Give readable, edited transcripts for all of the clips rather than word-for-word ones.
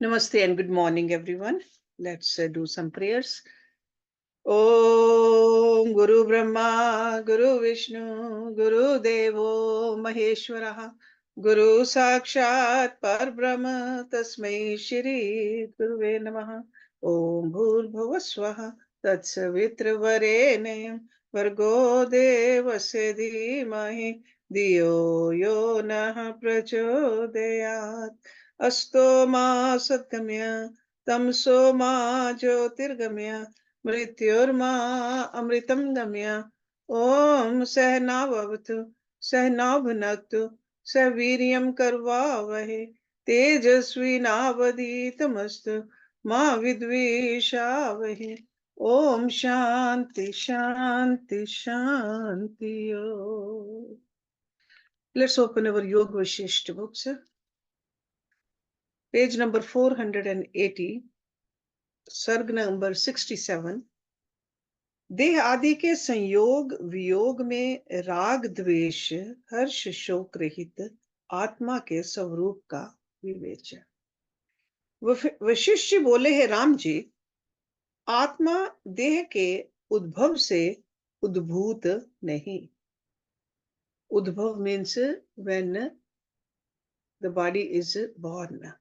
Namaste and good morning, everyone. Let's do some prayers. Om Guru Brahma, Guru Vishnu, Guru Devo Maheshwara, Guru Sakshat Parbrahma, Tasmai Shri Guruve Namaha. Om Bhur Swaha, Tatsavitra Vargo Devasya Dhimahi, Diyo Yo Nah Prachodayat. Asto Ma Satgamya, Tamso Ma Jyotirgamya, मृत्युर्मा अमृतम गम्य ओम सहनावतु सहनौ भुनक्तु सवीर्यं कर्वावहे तेजस्विनावधीतमस्तु मा विद्विषावहे ओम शांति शांति शांति ओम. Let's open our Yoga Vasishtha books. Page number 480, सर्ग नंबर 67. देह आदि के संयोग वियोग में राग द्वेष हर्ष शोक रहित आत्मा के स्वरूप का विवेचन. वशिष्ठ बोले हैं, राम जी, आत्मा देह के उद्भव से उद्भूत नहीं. उद्भव means when the body is born.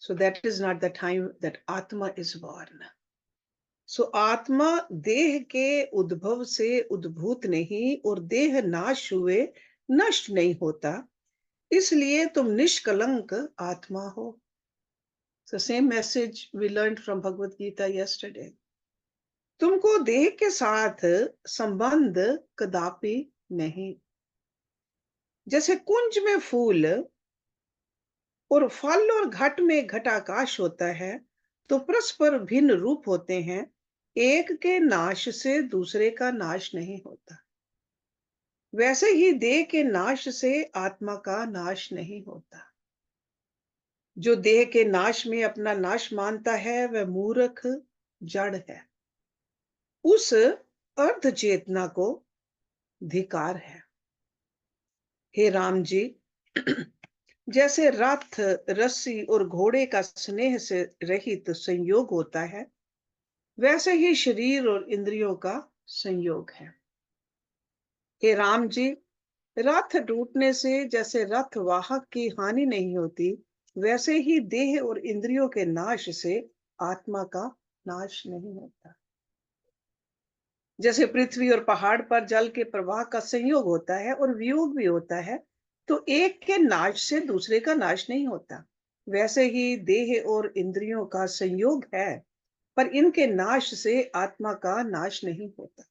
So that is not the time that Atma is born. So आत्मा देह के उद्भव से उद्भूत नहीं और देह नाश हुए नष्ट नहीं होता, इसलिए तुम निष्कलंक आत्मा हो. So same message we learned from Bhagavad Gita yesterday. तुमको देह के साथ संबंध कदापि नहीं. जैसे कुंज में फूल और फल और घट में घटाकाश होता है, तो परस्पर भिन्न रूप होते हैं, एक के नाश से दूसरे का नाश नहीं होता. वैसे ही देह के नाश से आत्मा का नाश नहीं होता. जो देह के नाश में अपना नाश मानता है वह मूर्ख जड़ है. उस अर्ध चेतना को धिकार है. हे राम जी, जैसे रथ रस्सी और घोड़े का स्नेह से रहित संयोग होता है, वैसे ही शरीर और इंद्रियों का संयोग है. हे राम जी, रथ टूटने से जैसे रथ वाहक की हानि नहीं होती, वैसे ही देह और इंद्रियों के नाश से आत्मा का नाश नहीं होता. जैसे पृथ्वी और पहाड़ पर जल के प्रवाह का संयोग होता है और वियोग भी होता है, तो एक के नाश से दूसरे का नाश नहीं होता, वैसे ही देह और इंद्रियों का संयोग है, पर इनके नाश से आत्मा का नाश नहीं होता.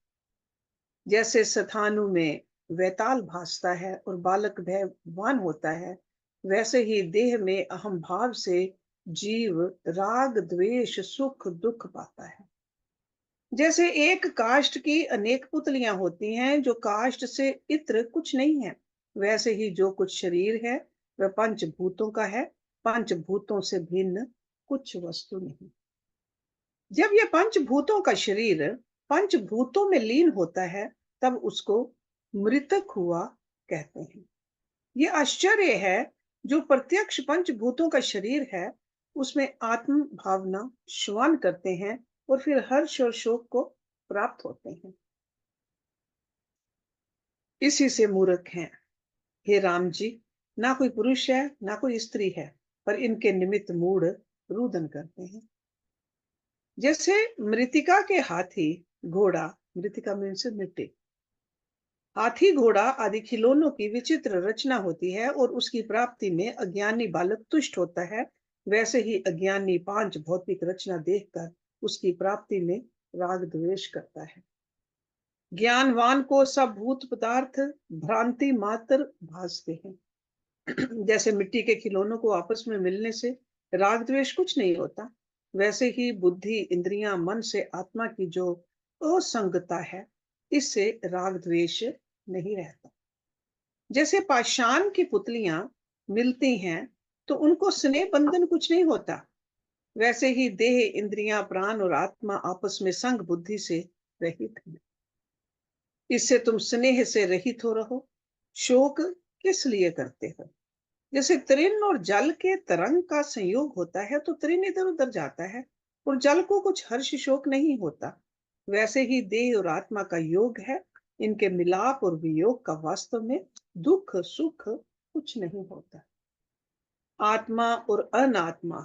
जैसे सथानु में वैताल भासता है और बालक भयवान होता है, वैसे ही देह में अहम भाव से जीव राग द्वेष सुख दुख पाता है. जैसे एक काष्ठ की अनेक पुतलियां होती हैं, जो काष्ठ से इत्र कुछ नहीं है, वैसे ही जो कुछ शरीर है वह पंचभूतों का है, पंचभूतों से भिन्न कुछ वस्तु नहीं. जब यह पंचभूतों का शरीर पंचभूतों में लीन होता है, तब उसको मृतक हुआ कहते हैं. यह आश्चर्य है, जो प्रत्यक्ष पंचभूतों का शरीर है, उसमें आत्म भावना श्वान करते हैं और फिर हर्ष और शोक को प्राप्त होते हैं. इसी से मूर्ख हैं. हे राम जी, ना कोई पुरुष है ना कोई स्त्री है, पर इनके निमित्त मूढ़ रुदन करते हैं. जैसे मृतिका के हाथी घोड़ा, मृतिका मीन्स मिट्टी, हाथी घोड़ा आदि खिलौनों की विचित्र रचना होती है और उसकी प्राप्ति में अज्ञानी बालक तुष्ट होता है, वैसे ही अज्ञानी पांच भौतिक रचना देखकर उसकी प्राप्ति में राग द्वेष करता है. ज्ञानवान को सब भूत पदार्थ भ्रांति मात्र भासते हैं. जैसे मिट्टी के खिलौनों को आपस में मिलने से राग द्वेष कुछ नहीं होता, वैसे ही बुद्धि इंद्रियां मन से आत्मा की जो असंगता है, इससे राग द्वेष नहीं रहता. जैसे पाषाण की पुतलियां मिलती हैं तो उनको स्नेह बंधन कुछ नहीं होता, वैसे ही देह इंद्रियां प्राण और आत्मा आपस में संग बुद्धि से रहित है. इससे तुम स्नेह से रहित हो रहो. शोक किस लिए करते हो? जैसे तृण और जल के तरंग का संयोग होता है तो तृण इधर उधर जाता है और जल को कुछ हर्ष शोक नहीं होता। वैसे ही देह और आत्मा का योग है। इनके मिलाप और वियोग का वास्तव में दुख सुख कुछ नहीं होता। आत्मा और अनात्मा,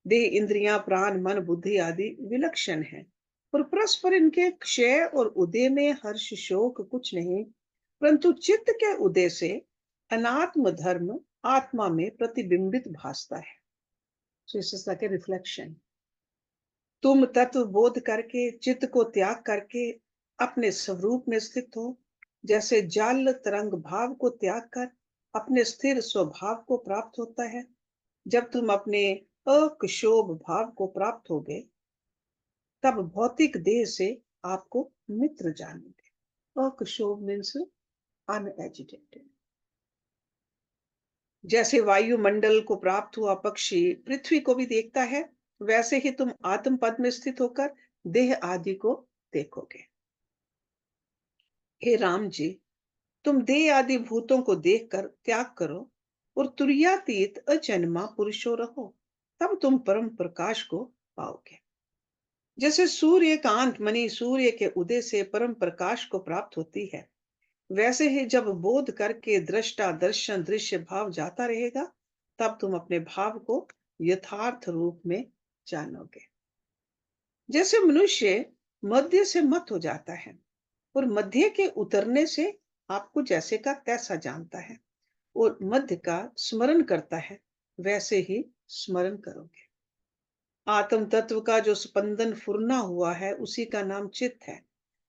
देह इंद्रियां प्राण मन बुद्धि आदि विलक्षण है और परस्पर इनके क्षय और उदय में हर्ष शोक कुछ नहीं, परंतु चित्त के उदय से अनात्म धर्म आत्मा में प्रतिबिंबित भासता है। सो इस लाइक ए रिफ्लेक्शन। तुम तत्व बोध करके चित्त को त्याग करके अपने स्वरूप में स्थित हो। जैसे जल तरंग भाव को त्याग कर अपने स्थिर स्वभाव को प्राप्त होता है। जब तुम अपने अक्षोभ भाव को प्राप्त होगे तब भौतिक देह से आपको मित्र जानोगे। अक्षोभ मीन्स अनएजिटेटेड। जैसे वायुमंडल को प्राप्त हुआ पक्षी पृथ्वी को भी देखता है, वैसे ही तुम आत्म पद में स्थित होकर देह आदि को देखोगे। हे राम जी, तुम देह आदि भूतों को देखकर त्याग करो और तुर्यातीत अजन्मा पुरुषो रहो, तब तुम परम प्रकाश को पाओगे। जैसे सूर्य कांत मणि सूर्य के उदय से परम प्रकाश को प्राप्त होती है, वैसे ही जब बोध करके दृष्टा दर्शन दृश्य भाव जाता रहेगा तब तुम अपने भाव को यथार्थ रूप में जानोगे। जैसे मनुष्य मध्य से मत हो जाता है और मध्य के उतरने से आपको जैसे का तैसा जानता है और मध्य का स्मरण करता है, वैसे ही स्मरण करोगे। आत्म तत्व का जो स्पंदन फुरना हुआ है उसी का नाम चित्त है।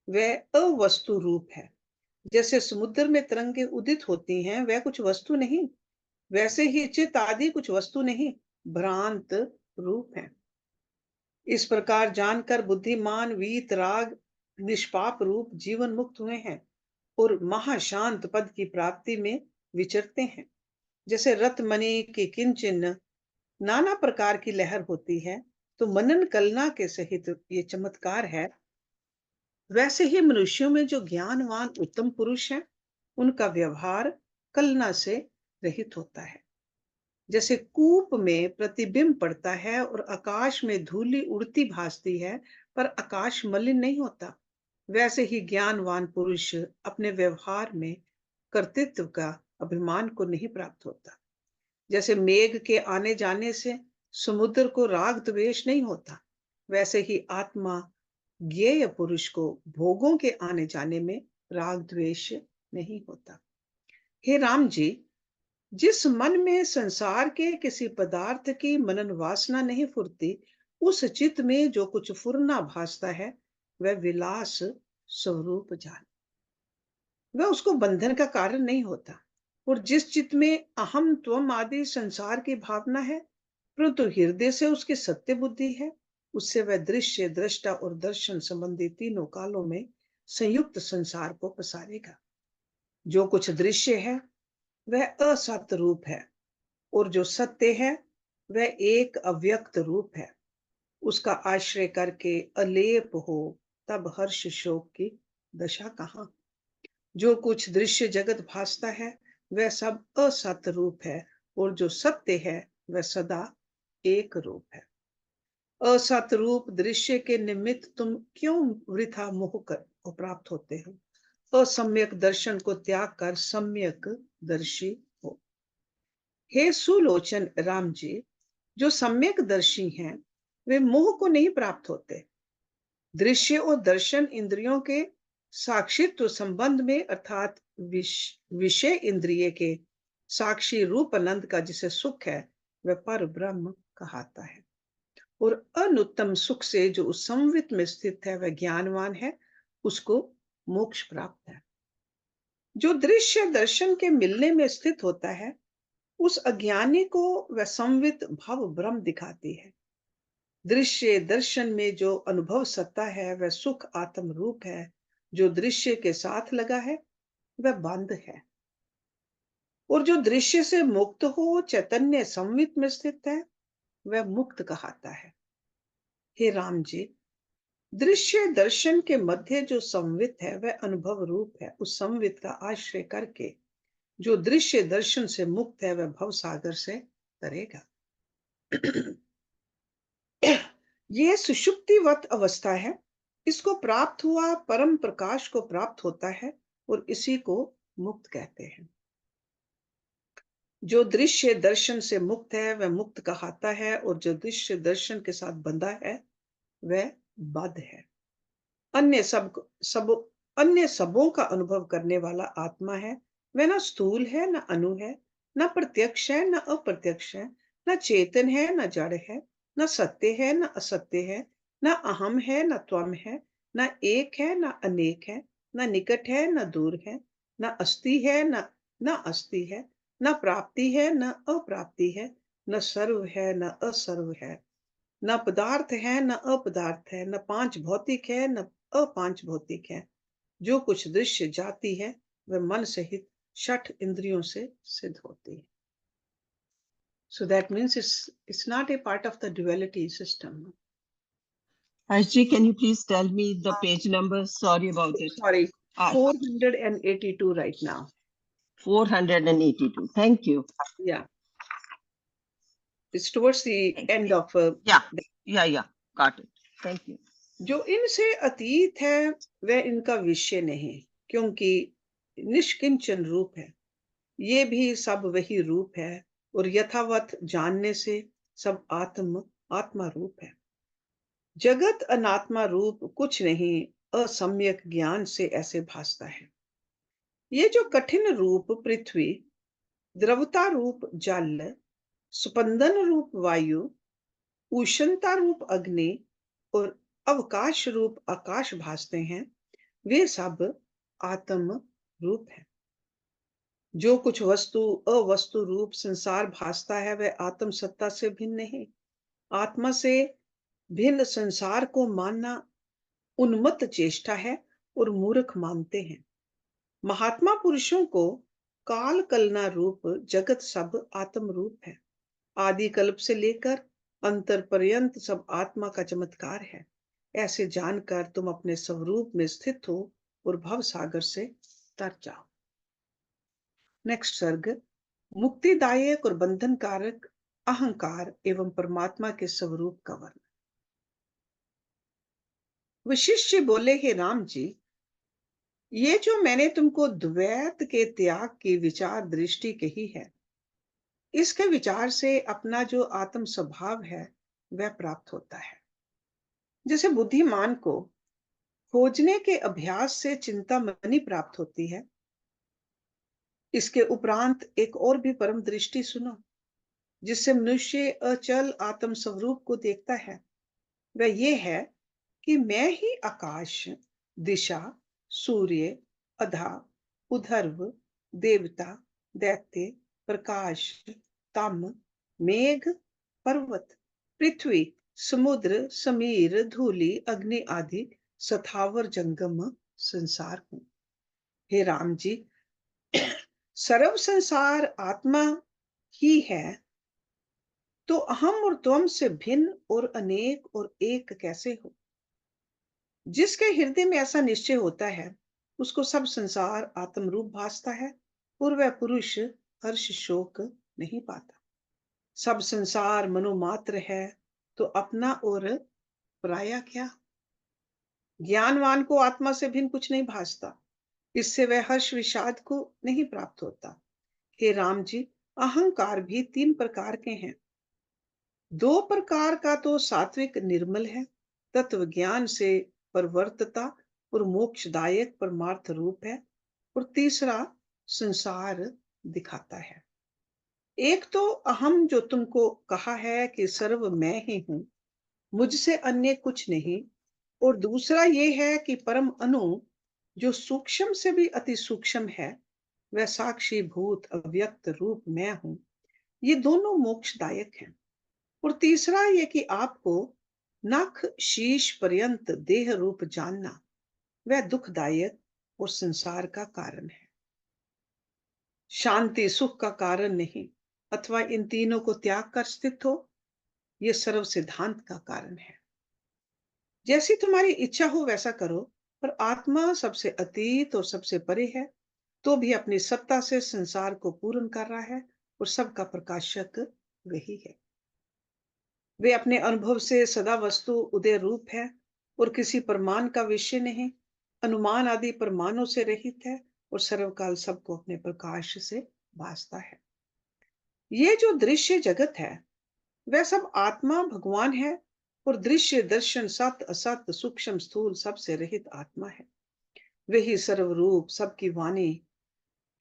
वह अवस्तु रूप है। जैसे समुद्र में तरंगे उदित होती हैं, वह कुछ वस्तु नहीं, वैसे ही चित्त आदि कुछ वस्तु नहीं, भ्रांत रूप है। इस प्रकार जानकर बुद्धिमान वीत राग निष्पाप रूप जीवन मुक्त हुए हैं और महाशांत पद की प्राप्ति में विचरते हैं। जैसे रत्मणि की किंचन नाना प्रकार की लहर होती है तो मनन कलना के सहित ये चमत्कार है, वैसे ही मनुष्यों में जो ज्ञानवान उत्तम पुरुष हैं उनका व्यवहार कलना से रहित होता है। जैसे कूप में प्रतिबिंब पड़ता है और आकाश में धूलि उड़ती भासती है पर आकाश मलिन नहीं होता, वैसे ही ज्ञानवान पुरुष अपने व्यवहार में कर्तृत्व का अभिमान को नहीं प्राप्त होता। जैसे मेघ के आने जाने से समुद्र को राग द्वेष नहीं होता, वैसे ही आत्मा ज्ञेय पुरुष को भोगों के आने जाने में राग द्वेष नहीं होता। हे राम जी, जिस मन में संसार के किसी पदार्थ की मनन वासना नहीं फुरती, उस चित्त में जो कुछ फुरना भासता है वह विलास स्वरूप जान, वह उसको बंधन का कारण नहीं होता। और जिस चित्त में अहम त्वम आदि संसार की भावना है परंतु हृदय से उसकी सत्य बुद्धि है, उससे वह दृश्य दृष्टा और दर्शन संबंधी तीनों कालों में संयुक्त संसार को पसारेगा। जो कुछ दृश्य है वह असत रूप है और जो सत्य है वह एक अव्यक्त रूप है। उसका आश्रय करके अलेप हो तब हर्ष शोक की दशा कहाँ। जो कुछ दृश्य जगत भासता है वह सब असत रूप है और जो सत्य है वह सदा एक रूप है। असत रूप दृश्य के निमित्त तुम क्यों वृथा मोह कर को प्राप्त होते हो। असम्यक दर्शन को त्याग कर सम्यक दर्शी हो। हे सुलोचन राम जी, जो सम्यक दर्शी हैं वे मोह को नहीं प्राप्त होते। दृश्य और दर्शन इंद्रियों के साक्षित्व संबंध में अर्थात विषय इंद्रिय के साक्षी रूप आनंद का जिसे सुख है वह पर ब्रह्म कहता है। और अनुत्तम सुख से जो उस संवित में स्थित है वह ज्ञानवान है, उसको मोक्ष प्राप्त है। जो दृश्य दर्शन के मिलने में स्थित होता है उस अज्ञानी को वह संवित भव ब्रह्म दिखाती है। दृश्य दर्शन में जो अनुभव सत्ता है वह सुख आत्म रूप है। जो दृश्य के साथ लगा है वह बंद है और जो दृश्य से मुक्त हो चैतन्य संवित में स्थित है वह मुक्त कहता है। हे राम जी, दृश्य दर्शन के मध्य जो संवित है वह अनुभव रूप है। उस संवित का आश्रय करके जो दृश्य दर्शन से मुक्त है वह भव सागर से तरेगा। ये सुषुप्तिवत अवस्था है। इसको प्राप्त हुआ परम प्रकाश को प्राप्त होता है और इसी को मुक्त कहते हैं। जो दृश्य दर्शन से मुक्त है वह मुक्त कहलाता है, और जो दृश्य दर्शन के साथ बंधा है वह बद्ध है। अन्य सब अन्य सबों का अनुभव करने वाला आत्मा है। वह न स्थूल है, न अणु है, न प्रत्यक्ष है, न अप्रत्यक्ष है, न चेतन है, न जड़ है, न सत्य है, न असत्य है, न अहम है, न त्वम है, न एक है, न अनेक है, न निकट है, न दूर है, न अस्ति है, न अस्ति है, न प्राप्ति है, न अप्राप्ति है, न सर्व है, न असर्व है, न पदार्थ है, न अपदार्थ है, न पांच भौतिक है, न अपांच भौतिक है। जो कुछ दृश्य जाती है वह मन सहित षठ इंद्रियों से सिद्ध होती है। So that means it's not a part of the duality system. Ashji, can you please tell me the page number? Sorry about it. Sorry, Ah, 482 right now. 482. Thank you. Yeah, it's towards the end of. Yeah. Got it. Thank you. जो इनसे अतीत है वह इनका विषय नहीं, क्योंकि निष्किंचन रूप है। ये भी सब वही रूप है, और यथावत जानने से सब आत्मा रूप है। जगत अनात्मा रूप कुछ नहीं, असम्यक ज्ञान से ऐसे भासता है। ये जो कठिन रूप पृथ्वी, द्रवता रूप जल, स्पंदन रूप वायु, उष्णता रूप अग्नि और अवकाश रूप आकाश भासते हैं, वे सब आत्म रूप है। जो कुछ वस्तु अवस्तु रूप संसार भासता है वह आत्म सत्ता से भिन्न नहीं। आत्मा से भिन्न संसार को मानना उन्मत्त चेष्टा है और मूर्ख मानते हैं। महात्मा पुरुषों को काल कलना रूप जगत सब आत्म रूप है। आदि कल्प से लेकर अंतर पर्यंत सब आत्मा का चमत्कार है। ऐसे जानकर तुम अपने स्वरूप में स्थित हो और भव सागर से तर जाओ। नेक्स्ट सर्ग। मुक्तिदायक और बंधन कारक अहंकार एवं परमात्मा के स्वरूप का वर्णन। वशिष्ठ बोले, हे राम जी, ये जो मैंने तुमको द्वैत के त्याग की विचार दृष्टि कही है, इसके विचार से अपना जो आत्म स्वभाव है वह प्राप्त होता है। जैसे बुद्धिमान को खोजने के अभ्यास से चिंता मनी प्राप्त होती है, इसके उपरांत एक और भी परम दृष्टि सुनो, जिससे मनुष्य अचल आत्म स्वरूप को देखता है। वह ये है कि मैं ही आकाश, दिशा, सूर्य, अधा, उधर्व, देवता, दैत्य, प्रकाश, तम, मेघ, पर्वत, पृथ्वी, समुद्र, समीर, धूलि, अग्नि आदि सथावर जंगम संसार हूं। हे राम जी, सर्व संसार आत्मा ही है, तो अहम और त्वम से भिन्न और अनेक और एक कैसे हो? जिसके हृदय में ऐसा निश्चय होता है, उसको सब संसार आत्म रूप भासता है, और वह पुरुष हर्ष शोक नहीं पाता। सब संसार मनोमात्र है, तो अपना और पराया क्या? ज्ञानवान को आत्मा से भिन्न कुछ नहीं भासता, इससे वह हर्ष विषाद को नहीं प्राप्त होता। हे राम जी, अहंकार भी तीन प्रकार के हैं। दो प्रकार का तो सात्विक निर्मल है, तत्व ज्ञान से परवर्तता और मोक्षदायक परमार्थ रूप है, और तीसरा संसार दिखाता है। एक तो अहम जो तुमको कहा है कि सर्व मैं ही हूं, मुझसे अन्य कुछ नहीं, और दूसरा ये है कि परम अणु जो सूक्ष्म से भी अति सूक्ष्म है, वह साक्षी भूत अव्यक्त रूप मैं हूं। ये दोनों मोक्षदायक हैं। और तीसरा ये कि आपको नख शीश पर्यंत देह रूप जानना, वह दुखदायक और संसार का कारण है, शांति सुख का कारण नहीं। अथवा इन तीनों को त्याग कर स्थित हो, यह सर्व सिद्धांत का कारण है। जैसी तुम्हारी इच्छा हो वैसा करो, पर आत्मा सबसे अतीत और सबसे परे है। तो भी अपनी सत्ता से संसार को पूर्ण कर रहा है और सबका प्रकाशक वही है। वे अपने अनुभव से सदा वस्तु उदय रूप है और किसी प्रमाण का विषय नहीं, अनुमान आदि प्रमाणों से रहित है और सर्वकाल सबको अपने प्रकाश से भासता है। ये जो दृश्य जगत है वह सब आत्मा भगवान है और दृश्य दर्शन सत्य असत्य सूक्ष्म स्थूल सबसे रहित आत्मा है। वही सर्वरूप सबकी वाणी,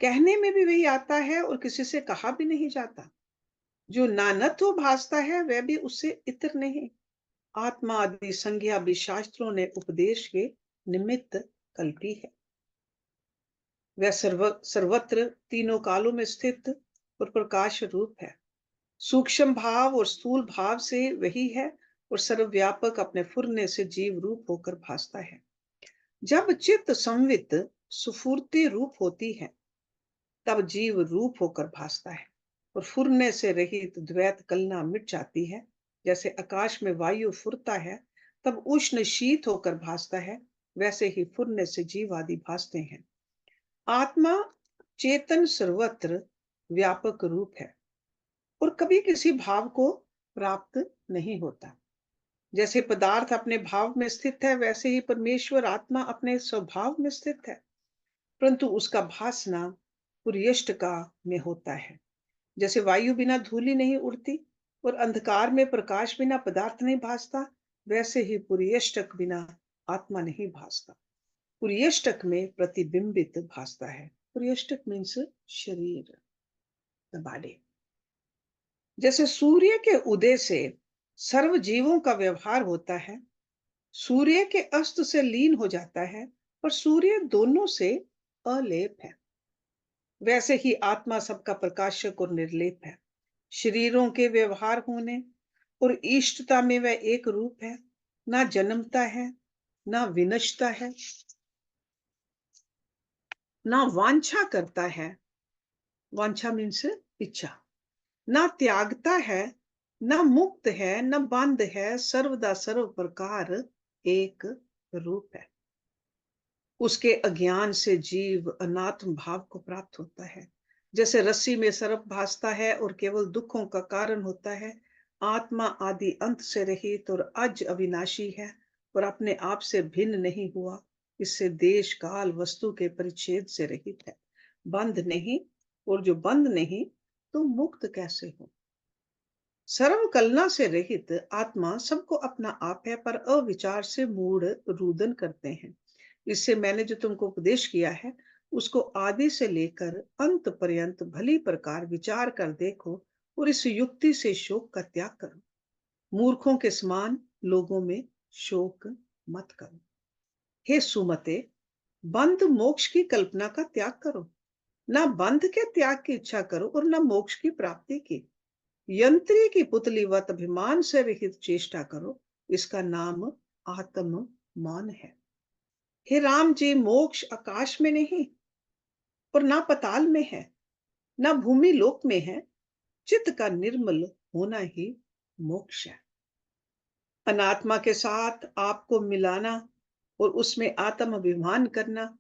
कहने में भी वही आता है और किसी से कहा भी नहीं जाता। जो नानत्व भासता है वह भी उससे इतर नहीं। आत्मा आदि संज्ञा भी शास्त्रों ने उपदेश के निमित्त कल्पी है। वह सर्वत्र तीनों कालों में स्थित और प्रकाश रूप है। सूक्ष्म भाव और स्थूल भाव से वही है और सर्वव्यापक अपने फुरने से जीव रूप होकर भासता है। जब चित्त संवित सुफूर्ति रूप होती है तब जीव रूप होकर भासता है और फुरने से रहित द्वैत कलना मिट जाती है। जैसे आकाश में वायु फुरता है तब उष्ण शीत होकर भासता है, वैसे ही फुरने से जीव आदि भासते हैं। आत्मा चेतन सर्वत्र व्यापक रूप है और कभी किसी भाव को प्राप्त नहीं होता। जैसे पदार्थ अपने भाव में स्थित है वैसे ही परमेश्वर आत्मा अपने स्वभाव में स्थित है, परंतु उसका भासना पुर्यष्टका में होता है। जैसे वायु बिना धूलि नहीं उड़ती और अंधकार में प्रकाश बिना पदार्थ नहीं भासता, वैसे ही पुर्यष्टक बिना आत्मा नहीं भासता। पुर्यष्टक में प्रतिबिंबित भासता है। पुर्यष्टक मीन्स शरीर, द बॉडी। जैसे सूर्य के उदय से सर्व जीवों का व्यवहार होता है, सूर्य के अस्त से लीन हो जाता है और सूर्य दोनों से अलेप है, वैसे ही आत्मा सबका प्रकाशक और निर्लेप है। शरीरों के व्यवहार होने और इष्टता में वह एक रूप है, ना जन्मता है ना विनश्ता है, ना वांछा करता है, वांछा मीन्स इच्छा, ना त्यागता है, ना मुक्त है, न बंद है, सर्वदा सर्व प्रकार एक रूप है। उसके अज्ञान से जीव अनात्म भाव को प्राप्त होता है। जैसे रस्सी में सर्प भासता है और केवल दुखों का कारण होता है, आत्मा आदि अंत से रहित और अज अविनाशी है और अपने आप से भिन्न नहीं हुआ। इससे देश काल वस्तु के परिच्छेद से रहित है, बंध नहीं, और जो बंध नहीं तो मुक्त कैसे हो। सर्व कलना से रहित आत्मा सबको अपना आप है, पर अविचार से मूढ़ रुदन करते हैं। इससे मैंने जो तुमको उपदेश किया है उसको आदि से लेकर अंत पर्यंत भली प्रकार विचार कर देखो और इस युक्ति से शोक का त्याग करो। मूर्खों के समान लोगों में शोक मत करो। हे सुमते, बंध मोक्ष की कल्पना का त्याग करो, ना बंध के त्याग की इच्छा करो और ना मोक्ष की प्राप्ति की। यंत्री की पुतलीवत अभिमान से रहित चेष्टा करो, इसका नाम आत्म मान है। हे राम जी, मोक्ष आकाश में नहीं और ना पताल में है, ना भूमि लोक में है। चित्त का निर्मल होना ही मोक्ष है। अनात्मा के साथ आपको मिलाना और उसमें आत्म अभिमान करना,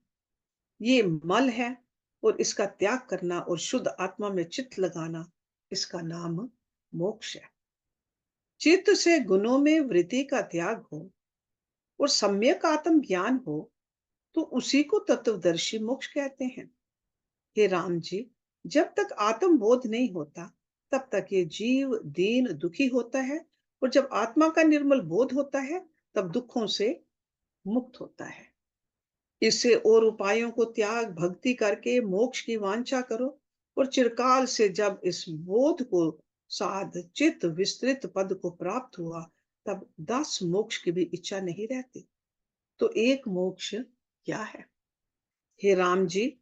ये मल है, और इसका त्याग करना और शुद्ध आत्मा में चित्त लगाना, इसका नाम मोक्ष है। चित्त से गुणों में वृत्ति का त्याग हो और सम्यक आत्म ज्ञान हो तो उसी को तत्वदर्शी मोक्ष कहते हैं। हे राम जी, जब तक आत्म बोध नहीं होता तब तक ये जीव दीन दुखी होता है, और जब आत्मा का निर्मल बोध होता है तब दुखों से मुक्त होता है। इससे और उपायों को त्याग भक्ति करके मोक्ष की वांछा करो, और चिरकाल से जब इस बोध को साध चित्त विस्तृत पद को प्राप्त हुआ तब 10 मोक्ष की भी इच्छा नहीं रहती। तो एक मोक्ष क्या है? हे राम जी,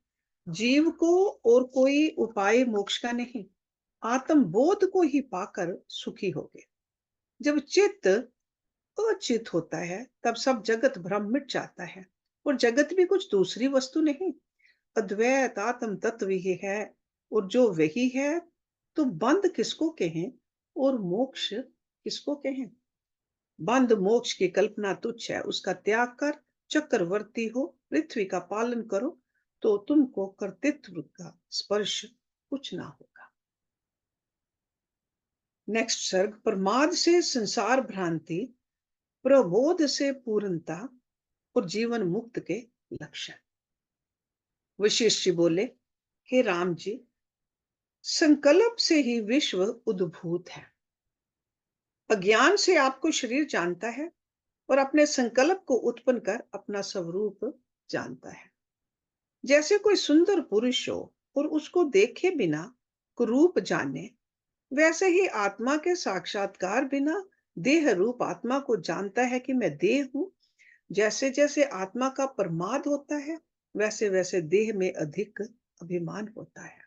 जीव को और कोई उपाय मोक्ष का नहीं, आत्म बोध को ही पाकर सुखी हो गए। जब चित्त अचित होता है तब सब जगत भ्रम मिट जाता है, और जगत भी कुछ दूसरी वस्तु नहीं, अद्वैत आत्म तत्व ही है। और जो वही है तो बंध किसको कहें और मोक्ष किसको कहें? बंध मोक्ष की कल्पना तुच्छ है, उसका त्याग कर चक्रवर्ती हो, पृथ्वी का पालन करो तो तुमको कर्तृत्व का स्पर्श कुछ ना होगा। नेक्स्ट सर्ग, प्रमाद से संसार भ्रांति, प्रबोध से पूर्णता और जीवन मुक्त के लक्षण। वशिष्ठ जी बोले, हे राम जी, संकल्प से ही विश्व उद्भूत है। अज्ञान से आपको शरीर जानता है और अपने संकल्प को उत्पन्न कर अपना स्वरूप जानता है। जैसे कोई सुंदर पुरुष हो और उसको देखे बिना रूप जाने, वैसे ही आत्मा के साक्षात्कार बिना देह रूप आत्मा को जानता है कि मैं देह हूं। जैसे जैसे आत्मा का प्रमाद होता है, वैसे वैसे देह में अधिक अभिमान होता है।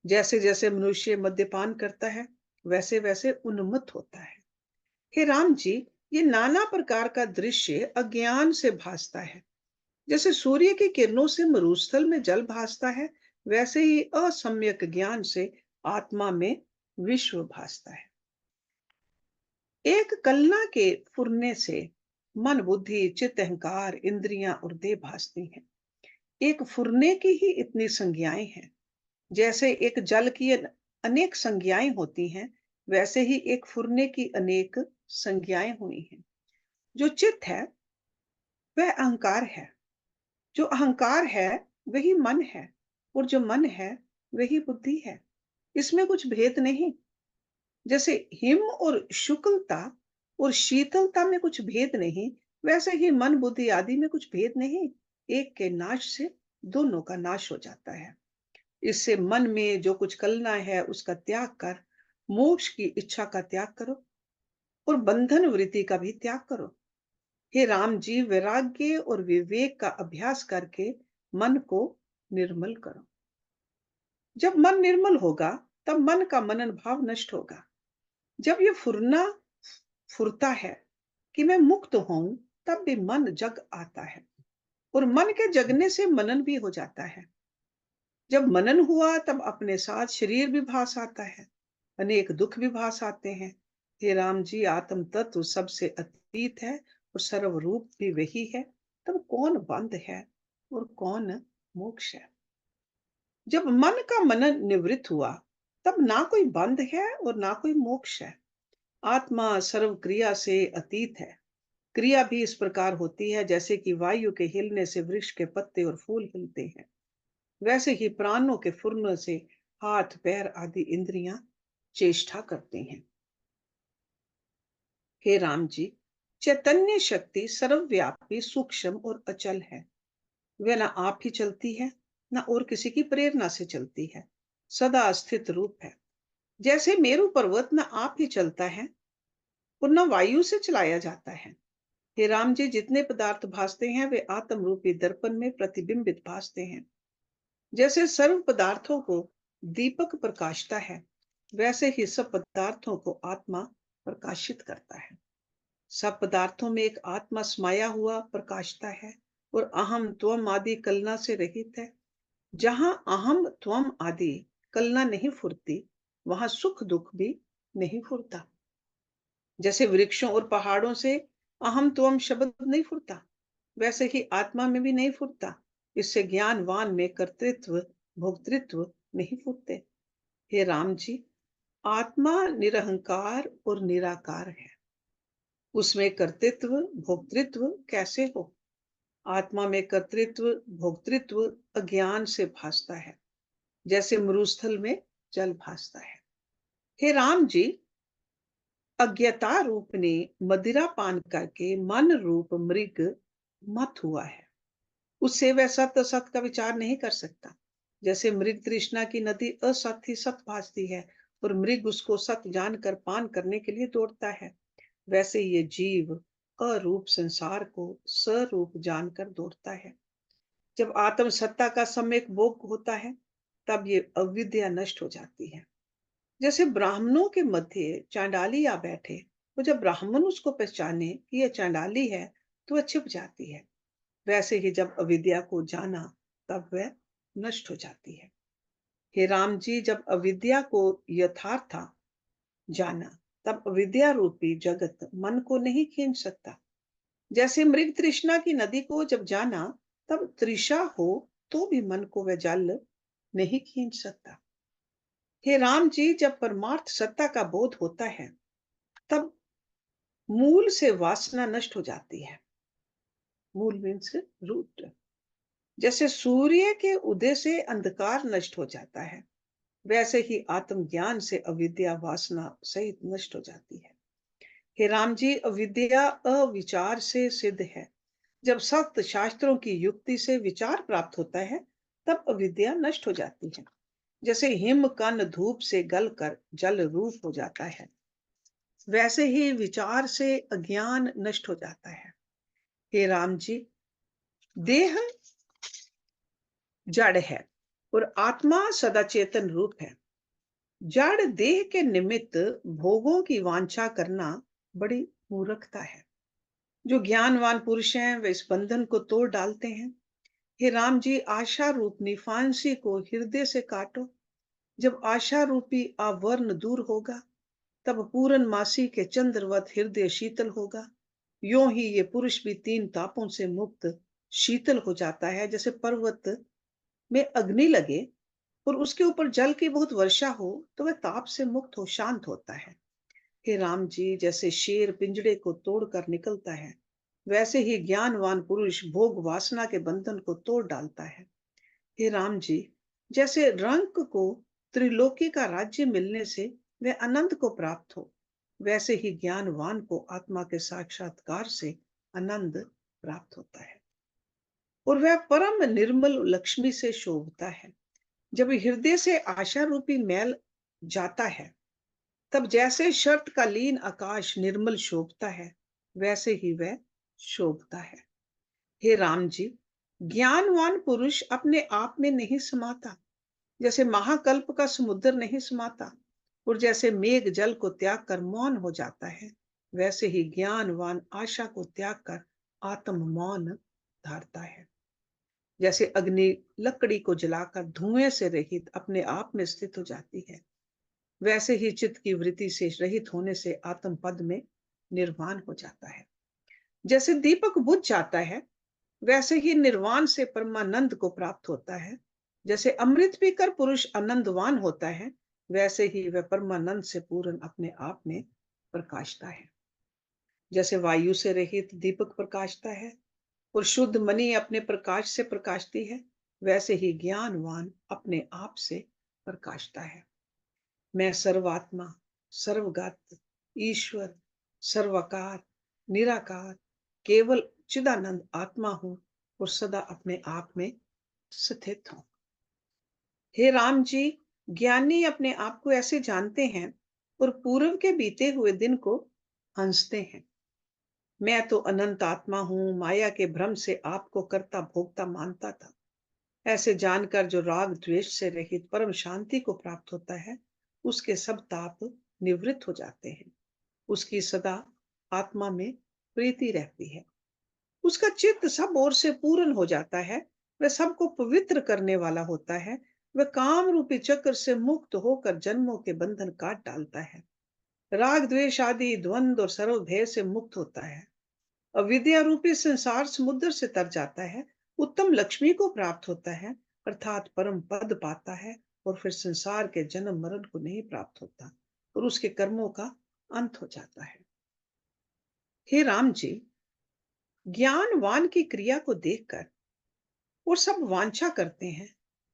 जैसे जैसे मनुष्य मद्यपान करता है, वैसे वैसे उन्मत्त होता है। हे राम जी, ये नाना प्रकार का दृश्य अज्ञान से भासता है। जैसे सूर्य की किरणों से मरुस्थल में जल भासता है, वैसे ही असम्यक ज्ञान से आत्मा में विश्व भासता है। एक कलना के फुरने से मन, बुद्धि, चित्त, अहंकार, इंद्रियां और देह भासती हैं। एक फुरने की ही इतनी संज्ञाएं हैं। जैसे एक जल की अनेक संज्ञाएं होती हैं, वैसे ही एक फुरने की अनेक संज्ञाएं हुई हैं। जो चित्त है वह अहंकार है, जो अहंकार है वही मन है, और जो मन है वही बुद्धि है। इसमें कुछ भेद नहीं। जैसे हिम और शुक्लता और शीतलता में कुछ भेद नहीं, वैसे ही मन, बुद्धि आदि में कुछ भेद नहीं। एक के नाश से दोनों का नाश हो जाता है। इससे मन में जो कुछ कलना है उसका त्याग कर मोक्ष की इच्छा का त्याग करो और बंधन वृत्ति का भी त्याग करो। हे राम जी, वैराग्य और विवेक का अभ्यास करके मन को निर्मल करो। जब मन निर्मल होगा, तब मन का मनन भाव नष्ट होगा। जब ये फुरना फुरता है कि मैं मुक्त हूं, तब भी मन जग आता है, और मन के जगने से मनन भी हो जाता है। जब मनन हुआ, तब अपने साथ शरीर भी भास आता है, अनेक दुख भी भास आते हैं। हे राम जी, आत्म तत्व सबसे अतीत है और सर्वरूप भी वही है। तब कौन बंध है और कौन मोक्ष है? जब मन का मनन निवृत्त हुआ, तब ना कोई बंध है और ना कोई मोक्ष है। आत्मा सर्व क्रिया से अतीत है। क्रिया भी इस प्रकार होती है जैसे कि वायु के हिलने से वृक्ष के पत्ते और फूल हिलते हैं, वैसे ही प्राणों के फुरने से हाथ, पैर आदि इंद्रियां चेष्टा करती हैं। हे राम जी, चैतन्य शक्ति सर्वव्यापी, सूक्ष्म और अचल है। वह ना आप ही चलती है, ना और किसी की प्रेरणा से चलती है, सदा स्थित रूप है। जैसे मेरु पर्वत न आप ही चलता है और न वायु से चलाया जाता है। हे राम जी, जितने पदार्थ भासते हैं वे आत्म रूपी दर्पण में प्रतिबिंबित भासते हैं। जैसे सर्व पदार्थों को दीपक प्रकाशता है, वैसे ही सब पदार्थों को आत्मा प्रकाशित करता है। सब पदार्थों में एक आत्मा समाया हुआ प्रकाशता है और अहम त्वम आदि कलना से रहित है। जहां अहम त्वम आदि कलना नहीं फुरती, वहां सुख दुख भी नहीं फुरता। जैसे वृक्षों और पहाड़ों से अहम त्वम शब्द नहीं फुरता, वैसे ही आत्मा में भी नहीं फुरता। इससे ज्ञानवान में कर्तृत्व भोक्तृत्व नहीं फुरते। हे राम जी, आत्मा निरहंकार और निराकार है। उसमें कर्तृत्व भोक्तृत्व कैसे हो? आत्मा में कर्तृत्व भोक्तृत्व अज्ञान से भासता है, जैसे मरुस्थल में जल भासता है। हे राम जी, अज्ञता रूप ने मदिरा पान करके मन रूप मृग मत हुआ है। उससे वह सत्य असत का विचार नहीं कर सकता। जैसे मृग तृष्णा की नदी असत ही सत भासती है और मृग उसको सत जानकर पान करने के लिए दौड़ता है, वैसे ये जीव अरूप संसार को स्वरूप जानकर दौड़ता है। जब आत्म सत्ता का सम्यक भोग होता है, तब ये अविद्या नष्ट हो जाती है। जैसे ब्राह्मणों के मध्य चांडाली आ बैठे, तो जब ब्राह्मण उसको पहचाने कि यह चांडाली है, तो वह छिप जाती है। वैसे ही जब अविद्या को जाना, तब वह नष्ट हो जाती है। हे राम जी, जब अविद्या को यथार्थ जाना, तब अविद्या रूपी जगत मन को नहीं खींच सकता। जैसे मृग तृष्णा की नदी को जब जाना, तब तृषा हो तो भी मन को वह जल नहीं खींच सकता। हे राम जी, जब परमार्थ सत्ता का बोध होता है, तब मूल से वासना नष्ट हो जाती है। मूल मीन्स रूट। जैसे सूर्य के उदय से अंधकार नष्ट हो जाता है, वैसे ही आत्मज्ञान से अविद्या वासना सहित नष्ट हो जाती है। हे राम जी, अविद्या अविचार से सिद्ध है। जब सख्त शास्त्रों की युक्ति से विचार प्राप्त होता है, तब अविद्या नष्ट हो जाती है। जैसे हिम कण धूप से गलकर जल रूप हो जाता है, वैसे ही विचार से अज्ञान नष्ट हो जाता है। हे राम जी, देह जड़ है और आत्मा सदा चेतन रूप है। जड़ देह के निमित्त भोगों की वांछा करना बड़ी मूर्खता है। जो ज्ञानवान पुरुष हैं, वे इस बंधन को तोड़ डालते हैं। हे राम जी, आशा रूपनी फांसी को हृदय से काटो। जब आशा रूपी आवरण दूर होगा, तब पूरन मासी के चंद्रवत हृदय शीतल होगा। यों ही ये पुरुष भी तीन तापों से मुक्त शीतल हो जाता है। जैसे पर्वत में अग्नि लगे और उसके ऊपर जल की बहुत वर्षा हो, तो वह ताप से मुक्त हो शांत होता है। हे राम जी, जैसे शेर पिंजड़े को तोड़कर निकलता है, वैसे ही ज्ञानवान पुरुष भोग वासना के बंधन को तोड़ डालता है। हे राम जी, जैसे रंक को त्रिलोकी का राज्य मिलने से वह अनंत को प्राप्त हो, वैसे ही ज्ञानवान को आत्मा के साक्षात्कार से आनंद प्राप्त होता है और वह परम निर्मल लक्ष्मी से शोभता है। जब हृदय से आशा रूपी मैल जाता है, तब जैसे शरतकालीन आकाश निर्मल शोभता है, वैसे ही वह शोभता है। हे राम जी, ज्ञानवान पुरुष अपने आप में नहीं समाता, जैसे महाकल्प का समुद्र नहीं समाता और जैसे मेघ जल को त्याग कर मौन हो जाता है, वैसे ही ज्ञानवान आशा को त्याग कर आत्म मौन धारता है। जैसे अग्नि लकड़ी को जलाकर धुएं से रहित अपने आप में स्थित हो जाती है, वैसे ही चित्त की वृत्ति से रहित होने से आत्म पद में निर्वाण हो जाता है। जैसे दीपक बुझ जाता है, वैसे ही निर्वाण से परमानंद को प्राप्त होता है। जैसे अमृत पीकर पुरुष आनंदवान होता है, वैसे ही वह परमानंद से पूर्ण अपने आप में प्रकाशता है। जैसे वायु से रहित दीपक प्रकाशता है और शुद्ध मणि अपने प्रकाश से प्रकाशती है, वैसे ही ज्ञानवान अपने आप से प्रकाशता है। मैं सर्वात्मा, सर्वगत, ईश्वर, सर्वकार, निराकार, केवल चिदानंद आत्मा हूं और सदा अपने आप में स्थित हूं। हे राम जी, ज्ञानी अपने आप को ऐसे जानते हैं और पूर्व के बीते हुए दिन को हंसते हैं। मैं तो अनंत आत्मा हूं, माया के भ्रम से आपको कर्ता भोक्ता मानता था। ऐसे जानकर जो राग द्वेष से रहित परम शांति को प्राप्त होता है, उसके सब ताप निवृत्त हो जाते हैं। उसकी सदा आत्मा में प्रीति रहती है। उसका चित्त सब ओर से पूर्ण हो जाता है। वह सबको पवित्र करने वाला होता है। वह काम रूपी चक्र से मुक्त होकर जन्मों के बंधन काट डालता है। राग द्वेष आदि द्वंद्व और सर्व भय से मुक्त होता है। अविद्या रूपी संसार समुद्र से तर जाता है। उत्तम लक्ष्मी को प्राप्त होता है, अर्थात परम पद पाता है और फिर संसार के जन्म मरण को नहीं प्राप्त होता और उसके कर्मों का अंत हो जाता है। हे राम जी, ज्ञानवान की क्रिया को देखकर और सब वांछा करते हैं,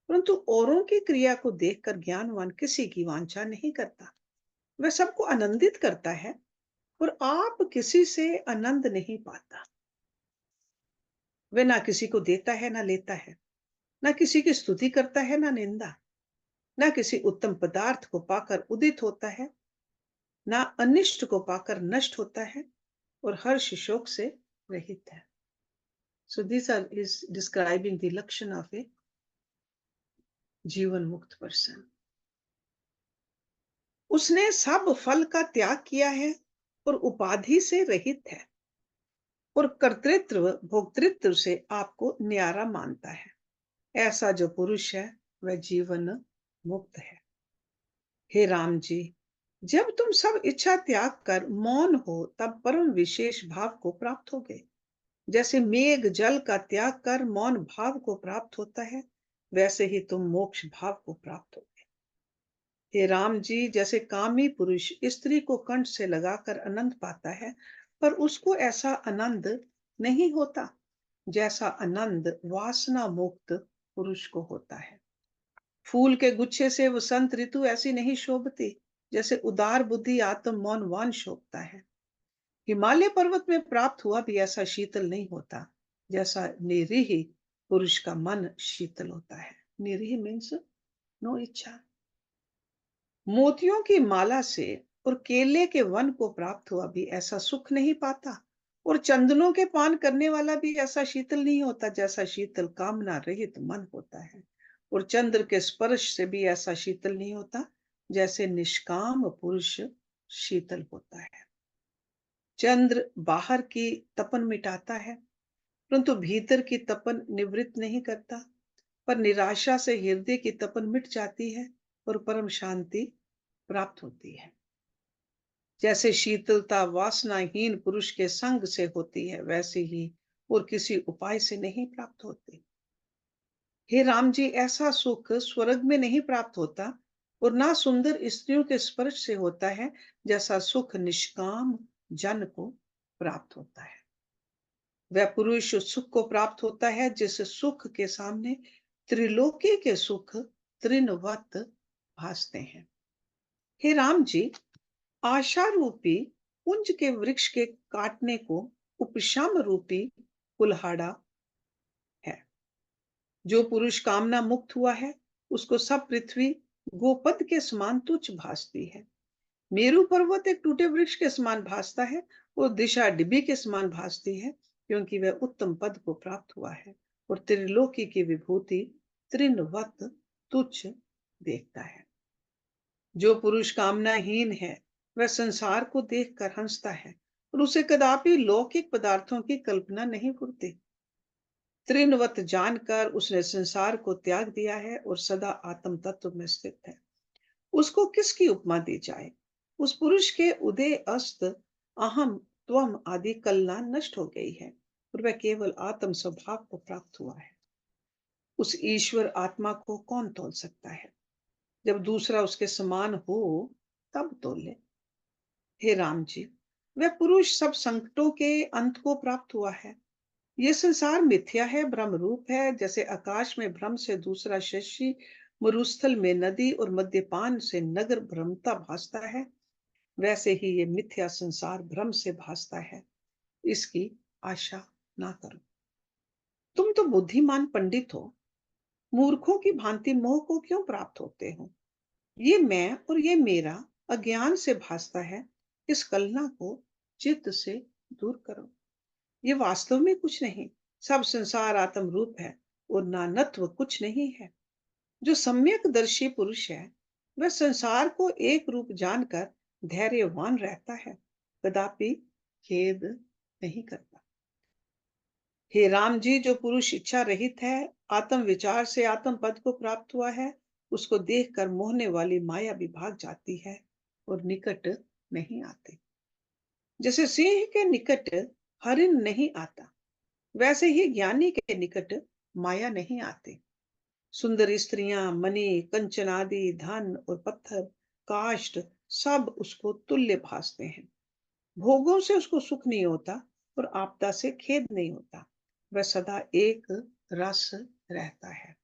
परंतु औरों की क्रिया को देखकर ज्ञानवान किसी की वांछा नहीं करता। वह सबको आनंदित करता है और आप किसी से आनंद नहीं पाता। वह ना किसी को देता है ना लेता है, ना किसी की स्तुति करता है ना निंदा, ना किसी उत्तम पदार्थ को पाकर उदित होता है, ना अनिष्ट को पाकर नष्ट होता है और हर्ष शोक से रहित है। So these are is describing the लक्षण of a जीवन मुक्त पर्सन। उसने सब फल का त्याग किया है और उपाधि से रहित है और कर्तृत्व भोक्तृत्व से आपको न्यारा मानता है। ऐसा जो पुरुष है, वह जीवन मुक्त है। हे राम जी, जब तुम सब इच्छा त्याग कर मौन हो, तब परम विशेष भाव को प्राप्त हो गए। जैसे मेघ जल का त्याग कर मौन भाव को प्राप्त होता है, वैसे ही तुम मोक्ष भाव को प्राप्त हो। हे राम जी, जैसे कामी पुरुष स्त्री को कंठ से लगाकर आनंद पाता है, पर उसको ऐसा आनंद नहीं होता जैसा आनंद वासना मुक्त पुरुष को होता है। फूल के गुच्छे से वसंत ऋतु ऐसी नहीं शोभती जैसे उदार बुद्धि आत्म मौनवान शोभता है। हिमालय पर्वत में प्राप्त हुआ भी ऐसा शीतल नहीं होता जैसा निरीह पुरुष का मन शीतल होता है। निरीह मीन्स नो इच्छा। मोतियों की माला से और केले के वन को प्राप्त हुआ भी ऐसा सुख नहीं पाता, और चंदनों के पान करने वाला भी ऐसा शीतल नहीं होता जैसा शीतल कामना रहित मन होता है। और चंद्र के स्पर्श से भी ऐसा शीतल नहीं होता जैसे निष्काम पुरुष शीतल होता है। चंद्र बाहर की तपन मिटाता है, परंतु भीतर की तपन निवृत्त नहीं करता। पर निराशा से हृदय की तपन मिट जाती है और परम शांति प्राप्त होती है। जैसे शीतलता वासनाहीन पुरुष के संग से होती है, वैसे ही और किसी उपाय से नहीं प्राप्त होती। हे राम जी, ऐसा सुख स्वर्ग में नहीं प्राप्त होता और ना सुंदर स्त्रियों के स्पर्श से होता है जैसा सुख निष्काम जन को प्राप्त होता है। वह पुरुष सुख को प्राप्त होता है जिस सुख के सामने त्रिलोकी के सुख तृणवत भासते हैं। हे राम जी, आशा रूपी पुंज के वृक्ष के काटने को उपशम रूपी कुल्हाड़ा है। जो पुरुष कामना मुक्त हुआ है, उसको सब पृथ्वी गोपद के समान तुच्छ भासती है। मेरु पर्वत एक टूटे वृक्ष के समान भासता है और दिशा डिब्बी के समान भासती है, क्योंकि वह उत्तम पद को प्राप्त हुआ है और त्रिलोकी की विभूति तृणवत तुच्छ देखता है। जो पुरुष कामनाहीन है, वह संसार को देखकर हंसता है और उसे कदापि लौकिक पदार्थों की कल्पना नहीं फूटती। तृणवत जानकर उसने संसार को त्याग दिया है और सदा आत्म तत्व में स्थित है। उसको किसकी उपमा दी जाए? उस पुरुष के उदय अस्त अहम त्वम आदि कलना नष्ट हो गई है और वह केवल आत्म स्वभाव को प्राप्त हुआ है। उस ईश्वर आत्मा को कौन तोल सकता है? जब दूसरा उसके समान हो तब तोले। हे राम जी, वह पुरुष सब संकटों के अंत को प्राप्त हुआ है। ये संसार मिथ्या है, भ्रम रूप है। जैसे आकाश में भ्रम से दूसरा शशि, मरुस्थल में नदी और मद्यपान से नगर भ्रमता भासता है, वैसे ही ये मिथ्या संसार भ्रम से भासता है। इसकी आशा ना करो। तुम तो बुद्धिमान पंडित हो, मूर्खों की भांति मोह को क्यों प्राप्त होते हो? ये मैं और ये मेरा अज्ञान से भासता है, इस कलना को चित्त से दूर करो। ये वास्तव में कुछ नहीं, सब संसार आत्म रूप है और नानत्व कुछ नहीं है। जो सम्यक दर्शी पुरुष है, वह संसार को एक रूप जानकर धैर्यवान रहता है, कदापि खेद नहीं करता। हे राम जी, जो पुरुष इच्छा रहित है, आत्म विचार से आत्म पद को प्राप्त हुआ है, उसको देखकर मोहने वाली माया भी भाग जाती है और निकट नहीं आती। जैसे सिंह के निकट हरिण नहीं आता, वैसे ही ज्ञानी के निकट माया नहीं आती। सुंदर स्त्रियां, मणि, कंचन आदि, धन और पत्थर, काष्ठ सब उसको तुल्य भासते हैं। भोगों से उसको सुख नहीं होता और आपदा से खेद नहीं होता। वह सदा एक रस रहता है।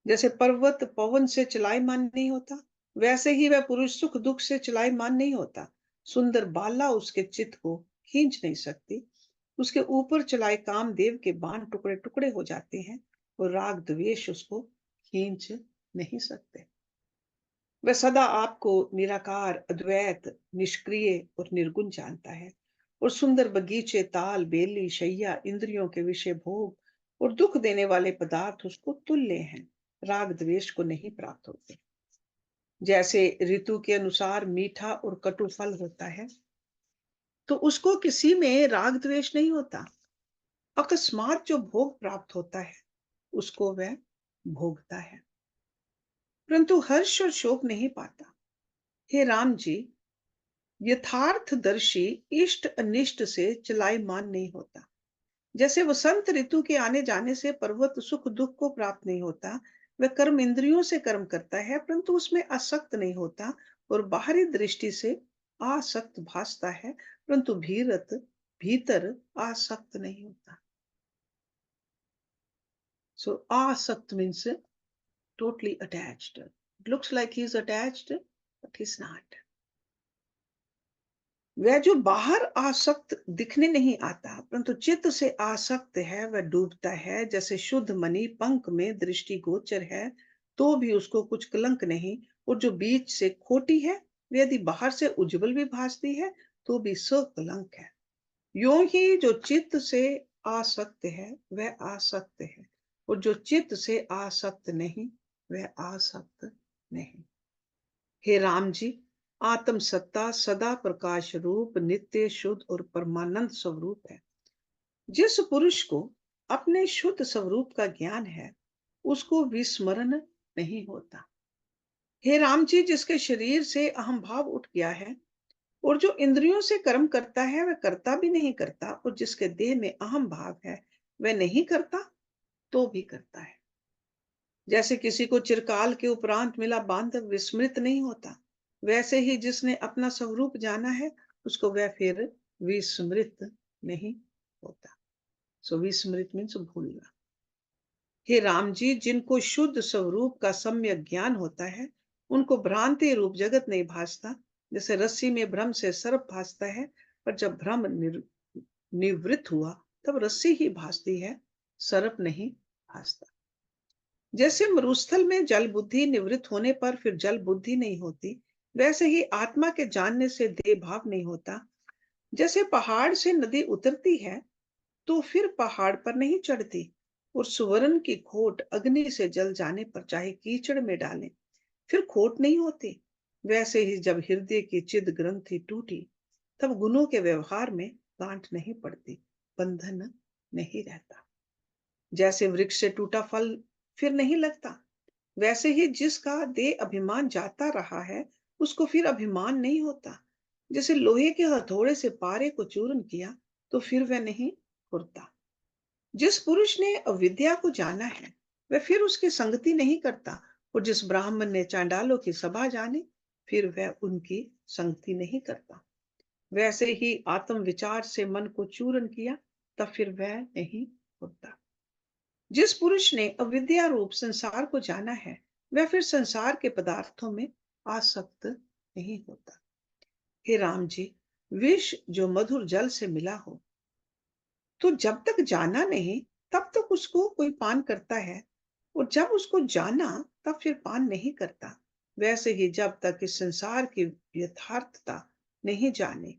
जैसे पर्वत पवन से चलायमान नहीं होता, वैसे ही वह पुरुष सुख दुख से चलायमान नहीं होता। सुंदर बाला उसके चित्त को खींच नहीं सकती। उसके ऊपर चलाए कामदेव के बाण टुकड़े टुकड़े हो जाते हैं और राग द्वेष उसको खींच नहीं सकते। वह सदा आपको निराकार, अद्वैत, निष्क्रिय और निर्गुण जानता है और सुंदर बगीचे, ताल, बेली, शैया, इंद्रियों के विषय भोग और दुख देने वाले पदार्थ उसको तुल्य हैं, राग द्वेष को नहीं प्राप्त होते। जैसे ऋतु के अनुसार मीठा और कटु फल होता है, तो उसको किसी में राग द्वेष नहीं होता। अकस्मात जो भोग प्राप्त होता है, उसको वह भोगता है, परंतु हर्ष और शोक नहीं पाता। हे राम जी, यथार्थदर्शी इष्ट अनिष्ट से चलायमान नहीं होता। जैसे वसंत ऋतु के आने जाने से पर्वत सुख दुख को प्राप्त नहीं होता, वह कर्म इंद्रियों से कर्म करता है परंतु उसमें आसक्त नहीं होता, और बाहरी दृष्टि से आसक्त भासता है परंतु भीतर आसक्त नहीं होता। सो आसक्त means totally attached. It looks like he's attached, but he's not. वह जो बाहर आसक्त दिखने नहीं आता परंतु चित्त से आसक्त है, वह डूबता है। जैसे शुद्ध मणि पंख में दृष्टि गोचर है तो भी उसको कुछ कलंक नहीं, और जो बीच से खोटी है वह यदि बाहर से उज्जवल भी भासती है तो भी सकलंक है। यूं ही जो चित्त से आसक्त है वह आसक्त है, और जो चित्त से आसक्त नहीं वह आसक्त नहीं। हे राम जी, आत्म सत्ता सदा प्रकाश रूप नित्य शुद्ध और परमानंद स्वरूप है। जिस पुरुष को अपने शुद्ध स्वरूप का ज्ञान है उसको विस्मरण नहीं होता। हे राम जी, जिसके शरीर से अहम भाव उठ गया है और जो इंद्रियों से कर्म करता है वह करता भी नहीं करता, और जिसके देह में अहम भाव है वह नहीं करता तो भी करता है। जैसे किसी को चिरकाल के उपरांत मिला बांधव विस्मृत नहीं होता, वैसे ही जिसने अपना स्वरूप जाना है उसको वह फिर विस्मृत नहीं होता। सो विस्मृत मीन्स भूलना। हे राम जी, जिनको शुद्ध स्वरूप का सम्यक ज्ञान होता है उनको भ्रांति रूप जगत नहीं भासता। जैसे रस्सी में भ्रम से सर्प भासता है, पर जब भ्रम निवृत्त हुआ तब रस्सी ही भासती है, सर्प नहीं भासता। जैसे मरुस्थल में जल बुद्धि निवृत्त होने पर फिर जल बुद्धि नहीं होती, वैसे ही आत्मा के जानने से देह भाव नहीं होता। जैसे पहाड़ से नदी उतरती है तो फिर पहाड़ पर नहीं चढ़ती, और सुवर्ण की खोट अग्नि से जल जाने पर चाहे कीचड़ में डालें फिर खोट नहीं होती। वैसे ही जब हृदय की चिद ग्रंथि टूटी तब गुणों के व्यवहार में गांठ नहीं पड़ती, बंधन नहीं रहता। जैसे वृक्ष से टूटा फल फिर नहीं लगता, वैसे ही जिसका देह अभिमान जाता रहा है उसको फिर अभिमान नहीं होता। जैसे लोहे के हथौड़े से पारे को चूर्ण किया तो फिर वह नहीं फुरता। जिस पुरुष ने अविद्या को जाना है वह फिर उसकी संगति नहीं करता, और जिस ब्राह्मण ने चांडालों की सभा जानी फिर वह उनकी संगति नहीं करता। वैसे ही आत्म विचार से मन को चूर्ण किया तब फिर वह नहीं फुरता। जिस पुरुष ने अविद्या रूप संसार को जाना है वह फिर संसार के पदार्थों में आसक्त नहीं होता। हे राम जी, विष जो मधुर जल से मिला हो तो जब तक जाना नहीं तब तक उसको कोई पान करता है, और जब उसको जाना तब फिर पान नहीं करता। वैसे ही जब तक इस संसार की यथार्थता नहीं जाने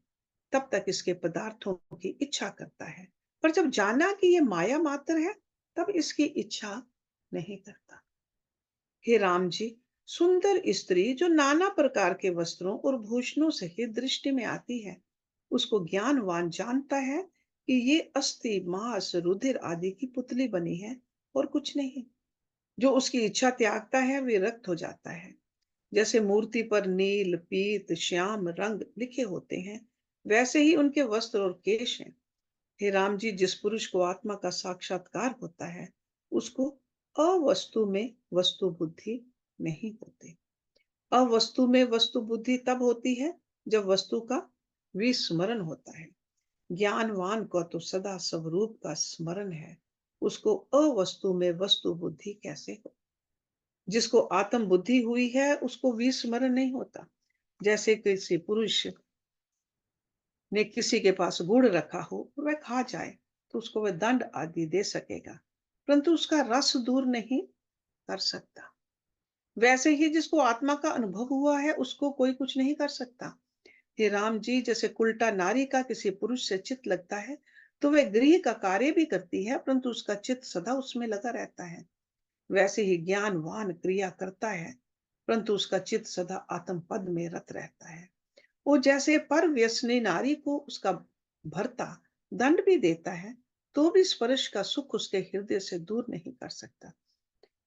तब तक इसके पदार्थों की इच्छा करता है, पर जब जाना कि ये माया मात्र है तब इसकी इच्छा नहीं करता। हे राम जी, सुंदर स्त्री जो नाना प्रकार के वस्त्रों और भूषणों सहित दृष्टि में आती है उसको ज्ञानवान जानता है कि ये अस्थि मांस रुधिर आदि की पुतली बनी है और कुछ नहीं। जो उसकी इच्छा त्यागता है वे रक्त हो जाता है। जैसे मूर्ति पर नील पीत श्याम रंग लिखे होते हैं वैसे ही उनके वस्त्र और केश हैं। हे राम जी, जिस पुरुष को आत्मा का साक्षात्कार होता है उसको अवस्तु में वस्तु बुद्धि नहीं होती। अवस्तु में वस्तु बुद्धि तब होती है जब वस्तु का विस्मरण होता है। ज्ञानवान को तो सदा स्वरूप का स्मरण है, उसको अवस्तु में वस्तु बुद्धि कैसे हो। जिसको आत्म बुद्धि हुई है उसको विस्मरण नहीं होता। जैसे किसी पुरुष ने किसी के पास गुड़ रखा हो और वह खा जाए तो उसको वह दंड आदि दे सकेगा, परंतु उसका रस दूर नहीं कर सकता। वैसे ही जिसको आत्मा का अनुभव हुआ है उसको कोई कुछ नहीं कर सकता। हे राम जी, जैसे उल्टा नारी का किसी पुरुष से चित्त लगता है तो वह गृह का कार्य भी करती है परंतु उसका चित्त सदा उसमें लगा रहता है। वैसे ही ज्ञानवान क्रिया करता है परंतु उसका चित्त सदा आत्म पद में रत रहता है। वो जैसे पर व्यसनी नारी को उसका भर्ता दंड भी देता है तो भी स्पर्श का सुख उसके हृदय से दूर नहीं कर सकता।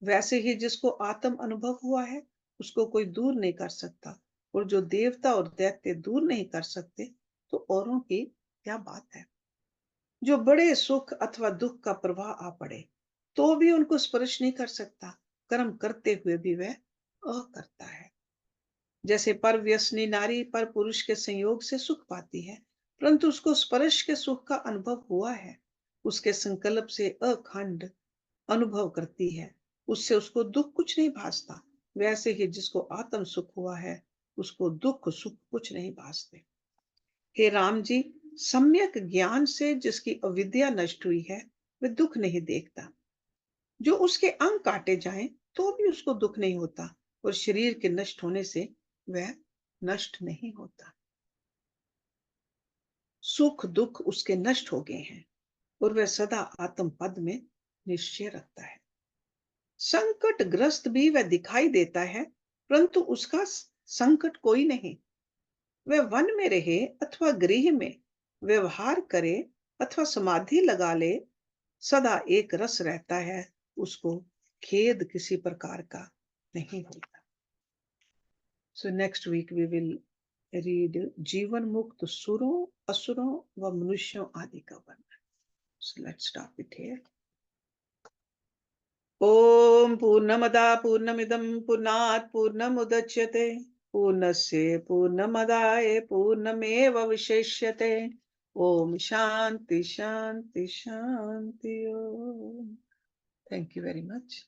वैसे ही जिसको आत्म अनुभव हुआ है उसको कोई दूर नहीं कर सकता, और जो देवता और दैत्य दूर नहीं कर सकते तो औरों की क्या बात है। जो बड़े सुख अथवा दुख का प्रवाह आ पड़े तो भी उनको स्पर्श नहीं कर सकता। कर्म करते हुए भी वह करता है। जैसे पर व्यसनी नारी पर पुरुष के संयोग से सुख पाती है, परंतु उसको स्पर्श के सुख का अनुभव हुआ है, उसके संकल्प से अखंड अनुभव करती है, उससे उसको दुख कुछ नहीं भासता। वैसे ही जिसको आत्म सुख हुआ है, उसको दुख सुख कुछ नहीं भासते। हे राम जी, सम्यक ज्ञान से जिसकी अविद्या नष्ट हुई है, वह दुख नहीं देखता। जो उसके अंग काटे जाएं तो भी उसको दुख नहीं होता, और शरीर के नष्ट होने से वह नष्ट नहीं होता। सुख दुख उसके नष्ट हो गए हैं और वह सदा आत्म पद में निश्चय रखता है। संकट ग्रस्त भी वह दिखाई देता है, परंतु उसका संकट कोई नहीं। वह वन में रहे अथवा गृह में, व्यवहार करे अथवा समाधि लगा ले, सदा एक रस रहता है, उसको खेद किसी प्रकार का नहीं होता। So next week we will read जीवन मुक्त सुरों असुरों व मनुष्यों आदि का वर्णन। So let's stop it here. ओम पूर्णमदा पूर्णमिदं पूर्णात् पूर्णमुदच्यते पूर्णस्य पूर्णमदाय पूर्णमेवावशिष्यते। ओम शांति शांति शांति ओम। Thank you very much.